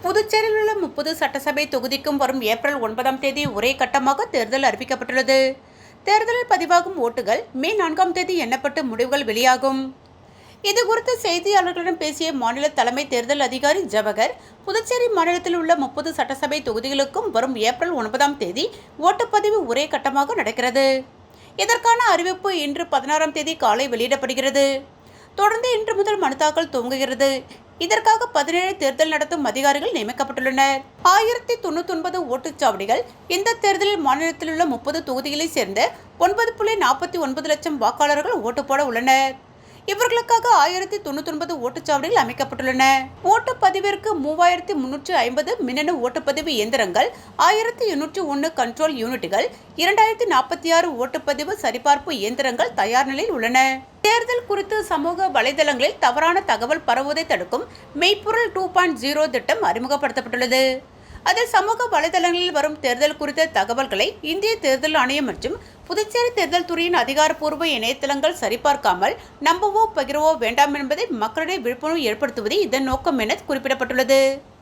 புதுச்சேரியில் உள்ள 30 சட்டசபை தொகுதிக்கும் வரும் ஏப்ரல் 9ஆம் தேதி ஒரே கட்டமாக தேர்தல் அறிவிக்கப்பட்டுள்ளது. தேர்தலில் பதிவாகும் ஓட்டுகள் மே 4ஆம் தேதி எண்ணப்பட்டு முடிவுகள் வெளியாகும். இதுகுறித்து செய்தியாளர்களிடம் பேசிய மாநில தலைமை தேர்தல் அதிகாரி ஜவஹர், புதுச்சேரி மாநிலத்தில் உள்ள 30 சட்டசபை தொகுதிகளுக்கும் வரும் ஏப்ரல் 9ஆம் தேதி ஓட்டுப்பதிவு ஒரே கட்டமாக நடக்கிறது. இதற்கான அறிவிப்பு இன்று 16ஆம் தேதி காலை வெளியிடப்படுகிறது. தொடர்ந்து இன்று முதல் மனு தாக்கல் துவங்குகிறது. இதற்காக 17 தேர்தல் நடத்தும் அதிகாரிகள் நியமிக்கப்பட்டுள்ளனர். 1099 ஓட்டுச்சாவடிகள். இந்த தேர்தலில் மாநிலத்தில் உள்ள 30 தொகுதிகளைச் சேர்ந்த 9.49 லட்சம் வாக்காளர்கள் ஓட்டு போட உள்ளனர். இவர்களுக்காக 1099 ஓட்டுச்சாவடிகள் அமைக்கப்பட்டுள்ளன. ஓட்டுப்பதிவிற்கு 3350 மின்னணு ஓட்டுப்பதிவு இயந்திரங்கள், 1801 கண்ட்ரோல் யூனிட்டுகள், 2046 ஓட்டுப்பதிவு சரிபார்ப்பு இயந்திரங்கள் தயார் நிலையில் உள்ளன. தேர்தல் குறித்து சமூக வலைதளங்களில் தவறான தகவல் பரவுவதை தடுக்கும் மெய்ப்பொருள் 2.0 திட்டம் அறிமுகப்படுத்தப்பட்டுள்ளது. அதில் சமூக வலைதளங்களில் வரும் தேர்தல் குறித்த தகவல்களை இந்திய தேர்தல் ஆணையம் மற்றும் புதுச்சேரி தேர்தல் துறையின் அதிகாரப்பூர்வ இணையதளங்கள் சரிபார்க்காமல் நம்பவோ பகிரவோ வேண்டாம் என்பதை மக்களிடையே விழிப்புணர்வு ஏற்படுத்துவதே இதன் நோக்கம் என குறிப்பிடப்பட்டுள்ளது.